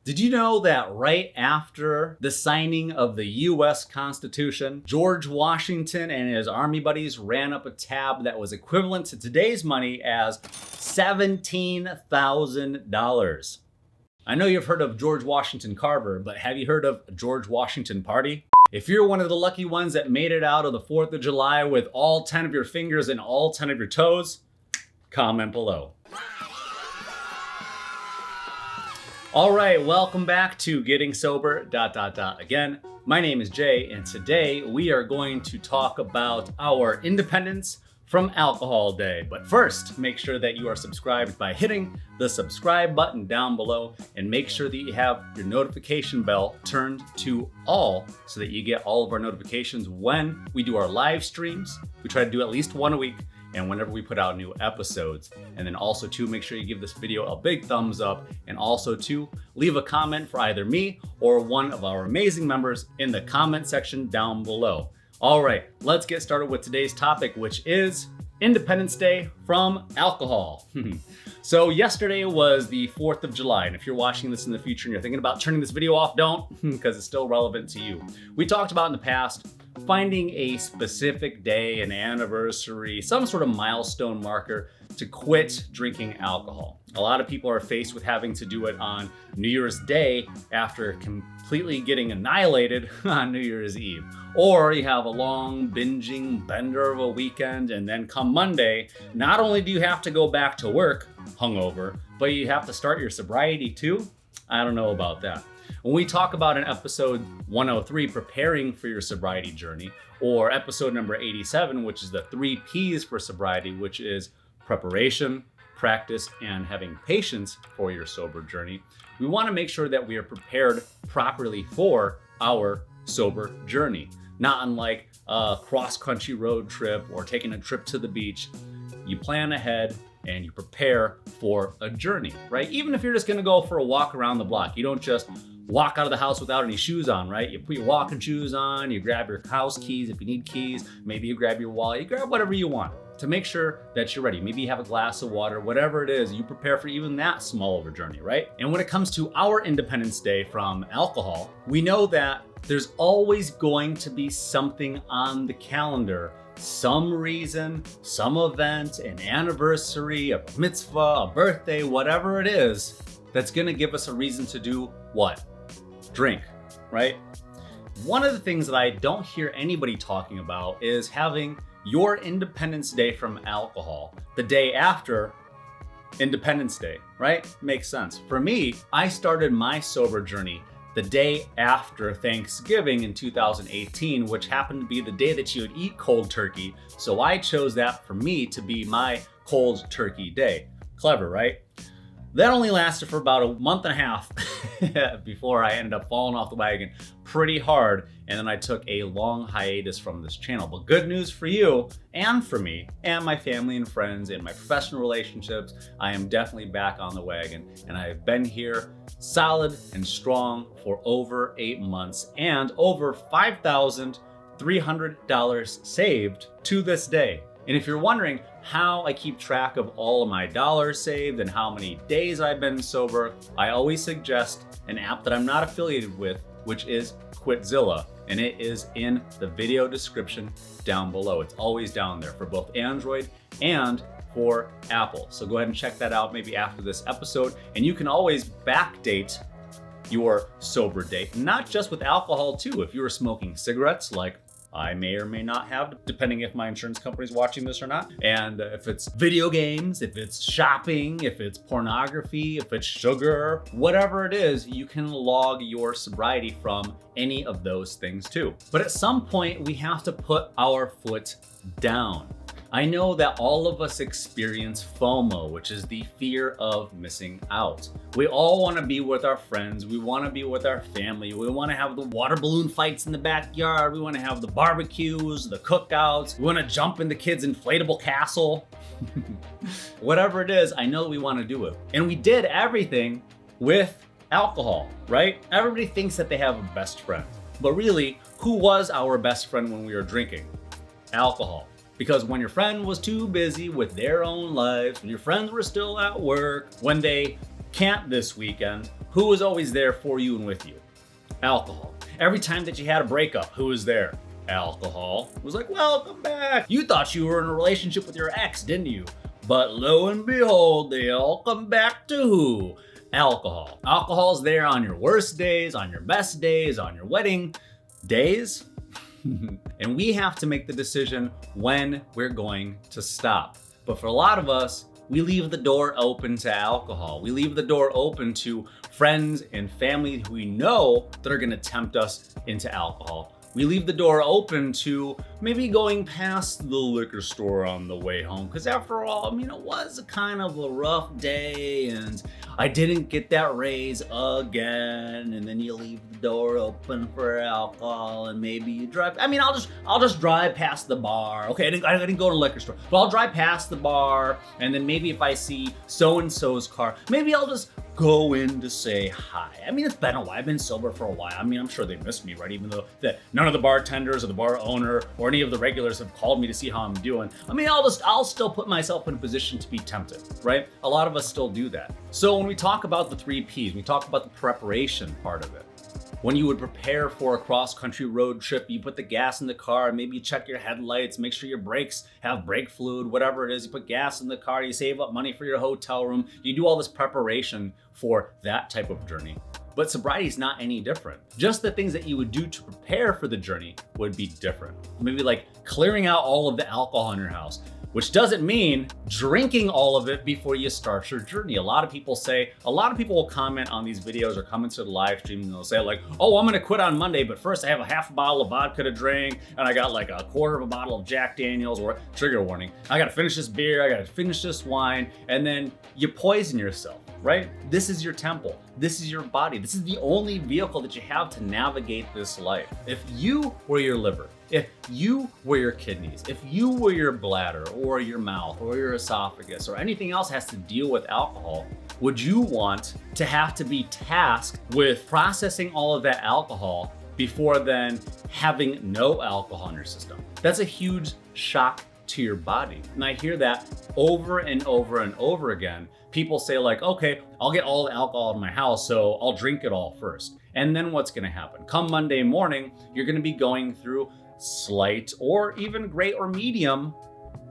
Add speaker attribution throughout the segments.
Speaker 1: Did you know that right after the signing of the US Constitution, George Washington and his army buddies ran up a tab that was equivalent to today's money as $17,000? I know you've heard of George Washington Carver, but have you heard of George Washington Party? If you're one of the lucky ones that made it out of the 4th of July with all 10 of your fingers and all 10 of your toes, comment below. All right, welcome back to Getting Sober, ... Again, my name is Jay, and today we are going to talk about our Independence from Alcohol Day. But first, make sure that you are subscribed by hitting the subscribe button down below, and make sure that you have your notification bell turned to all so that you get all of our notifications when we do our live streams. We try to do at least one a week, and whenever we put out new episodes. And then also too, make sure you give this video a big thumbs up, and also too, leave a comment for either me or one of our amazing members in the comment section down below. All right, let's get started with today's topic, which is Independence Day from alcohol. So yesterday was the 4th of July, and if you're watching this in the future and you're thinking about turning this video off, don't, because it's still relevant to you. We talked about in the past finding a specific day, an anniversary, some sort of milestone marker to quit drinking alcohol. A lot of people are faced with having to do it on New Year's Day after completely getting annihilated on New Year's Eve. Or you have a long binging bender of a weekend, and then come Monday, not only do you have to go back to work hungover, but you have to start your sobriety too? I don't know about that. When we talk about in episode 103, preparing for your sobriety journey, or episode number 87, which is the 3 P's for sobriety, which is preparation, practice, and having patience for your sober journey, we want to make sure that we are prepared properly for our sober journey. Not unlike a cross-country road trip or taking a trip to the beach. You plan ahead and you prepare for a journey, right? Even if you're just gonna go for a walk around the block, you don't just walk out of the house without any shoes on, right? You put your walking shoes on, you grab your house keys if you need keys, maybe you grab your wallet, you grab whatever you want to make sure that you're ready. Maybe you have a glass of water, whatever it is, you prepare for even that small of a journey, right? And when it comes to our Independence Day from alcohol, we know that there's always going to be something on the calendar, some reason, some event, an anniversary, a mitzvah, a birthday, whatever it is, that's gonna give us a reason to do what? Drink, right? One of the things that I don't hear anybody talking about is having your Independence Day from alcohol the day after Independence Day, right? Makes sense. For me, I started my sober journey the day after Thanksgiving in 2018, which happened to be the day that you would eat cold turkey. So I chose that for me to be my cold turkey day. Clever, right? That only lasted for about a month and a half before I ended up falling off the wagon pretty hard. And then I took a long hiatus from this channel. But good news for you and for me and my family and friends and my professional relationships, I am definitely back on the wagon. And I have been here solid and strong for over 8 months and over $5,300 saved to this day. And if you're wondering how I keep track of all of my dollars saved and how many days I've been sober, I always suggest an app that I'm not affiliated with, which is Quitzilla, and it is in the video description down below. It's always down there for both Android and for Apple. So go ahead and check that out maybe after this episode, and you can always backdate your sober date, not just with alcohol too. If you were smoking cigarettes, like I may or may not have, depending if my insurance company's watching this or not. And if it's video games, if it's shopping, if it's pornography, if it's sugar, whatever it is, you can log your sobriety from any of those things too. But at some point, we have to put our foot down. I know that all of us experience FOMO, which is the fear of missing out. We all want to be with our friends. We want to be with our family. We want to have the water balloon fights in the backyard. We want to have the barbecues, the cookouts. We want to jump in the kids' inflatable castle. Whatever it is, I know we want to do it. And we did everything with alcohol, right? Everybody thinks that they have a best friend. But really, who was our best friend when we were drinking? Alcohol. Because when your friend was too busy with their own lives, when your friends were still at work, when they camped this weekend, who was always there for you and with you? Alcohol. Every time that you had a breakup, who was there? Alcohol. It was like, welcome back. You thought you were in a relationship with your ex, didn't you? But lo and behold, they all come back to who? Alcohol. Alcohol's there on your worst days, on your best days, on your wedding days. And we have to make the decision when we're going to stop. But for a lot of us, we leave the door open to alcohol. We leave the door open to friends and family who we know that are gonna tempt us into alcohol. We leave the door open to maybe going past the liquor store on the way home. Because after all, it was kind of a rough day and I didn't get that raise again. And then you leave the door open for alcohol and maybe you drive. I'll just drive past the bar. Okay, I didn't go to the liquor store, but I'll drive past the bar. And then maybe if I see so-and-so's car, maybe I'll just go in to say hi. It's been a while. I've been sober for a while. I'm sure they miss me, right? Even though that none of the bartenders or the bar owner or any of the regulars have called me to see how I'm doing. I'll still put myself in a position to be tempted, right? A lot of us still do that. So when we talk about the 3 Ps, we talk about the preparation part of it. When you would prepare for a cross-country road trip, you put the gas in the car, maybe you check your headlights, make sure your brakes have brake fluid, whatever it is. You put gas in the car, you save up money for your hotel room. You do all this preparation for that type of journey. But sobriety is not any different. Just the things that you would do to prepare for the journey would be different. Maybe like clearing out all of the alcohol in your house, which doesn't mean drinking all of it before you start your journey. A lot of people will comment on these videos or come into the live stream and they'll say like, oh, I'm gonna quit on Monday, but first I have a half a bottle of vodka to drink and I got like a quarter of a bottle of Jack Daniels, or trigger warning. I gotta finish this beer, I gotta finish this wine, and then you poison yourself, right? This is your temple. This is your body. This is the only vehicle that you have to navigate this life. If you were your liver, if you were your kidneys, if you were your bladder or your mouth or your esophagus or anything else has to deal with alcohol, would you want to have to be tasked with processing all of that alcohol before then having no alcohol in your system? That's a huge shock to your body. And I hear that over and over and over again. People say like, okay, I'll get all the alcohol in my house, so I'll drink it all first. And then what's gonna happen? Come Monday morning, you're gonna be going through slight or even great or medium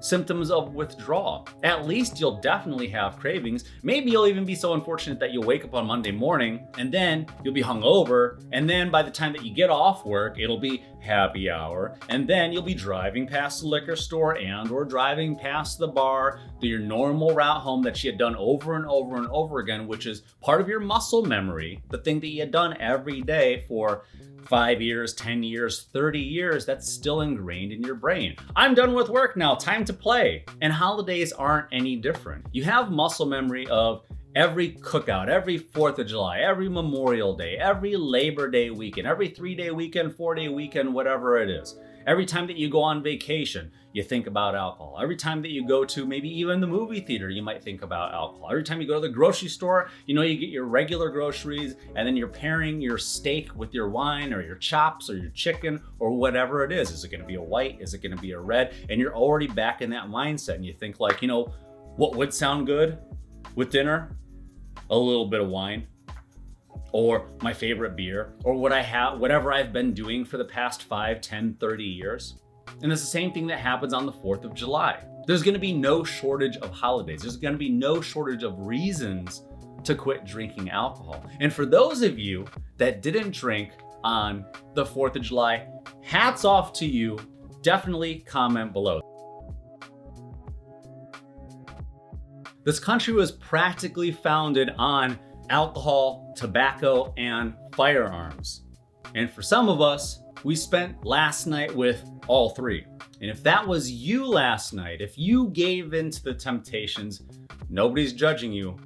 Speaker 1: symptoms of withdrawal. At least you'll definitely have cravings. Maybe you'll even be so unfortunate that you'll wake up on Monday morning and then you'll be hungover. And then by the time that you get off work, it'll be happy hour. And then you'll be driving past the liquor store and or driving past the bar, your normal route home that you had done over and over and over again, which is part of your muscle memory, the thing that you had done every day for 5 years, 10 years, 30 years, that's still ingrained in your brain. I'm done with work now, time to play. And holidays aren't any different. You have muscle memory of every cookout, every 4th of July, every Memorial Day, every Labor Day weekend, every 3-day weekend, 4-day weekend, whatever it is. Every time that you go on vacation, you think about alcohol. Every time that you go to maybe even the movie theater, you might think about alcohol. Every time you go to the grocery store, you get your regular groceries and then you're pairing your steak with your wine or your chops or your chicken or whatever it is. Is it gonna be a white? Is it gonna be a red? And you're already back in that mindset and you think like, what would sound good with dinner? A little bit of wine, or my favorite beer, or whatever I've been doing for the past 5, 10, 30 years. And it's the same thing that happens on the 4th of July. There's gonna be no shortage of holidays. There's gonna be no shortage of reasons to quit drinking alcohol. And for those of you that didn't drink on the 4th of July, hats off to you. Definitely comment below. This country was practically founded on alcohol, tobacco, and firearms. And for some of us, we spent last night with all 3. And if that was you last night, if you gave in to the temptations, nobody's judging you,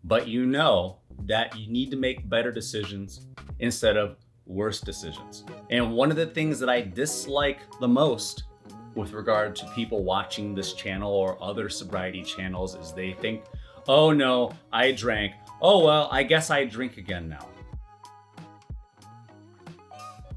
Speaker 1: but you know that you need to make better decisions instead of worse decisions. And one of the things that I dislike the most with regard to people watching this channel or other sobriety channels is they think, oh no, I drank. Oh well, I guess I drink again now.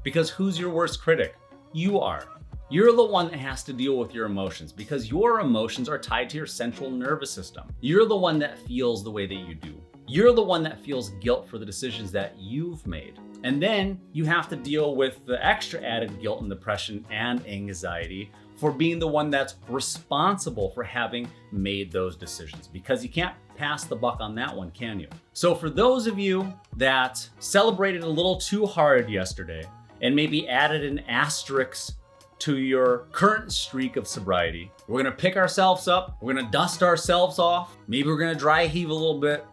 Speaker 1: Because who's your worst critic? You are. You're the one that has to deal with your emotions because your emotions are tied to your central nervous system. You're the one that feels the way that you do. You're the one that feels guilt for the decisions that you've made. And then you have to deal with the extra added guilt and depression and anxiety for being the one that's responsible for having made those decisions, because you can't pass the buck on that one, can you? So for those of you that celebrated a little too hard yesterday and maybe added an asterisk to your current streak of sobriety, we're gonna pick ourselves up, we're gonna dust ourselves off, maybe we're gonna dry heave a little bit,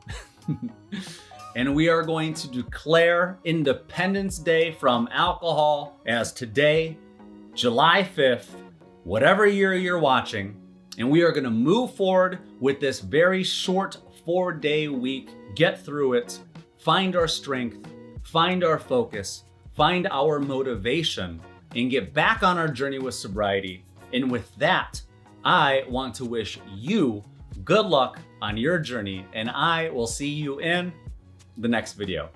Speaker 1: and we are going to declare Independence Day from alcohol as today, July 5th, whatever year you're watching, and we are gonna move forward with this very short 4-day week, get through it, find our strength, find our focus, find our motivation, and get back on our journey with sobriety. And with that, I want to wish you good luck on your journey, and I will see you in the next video.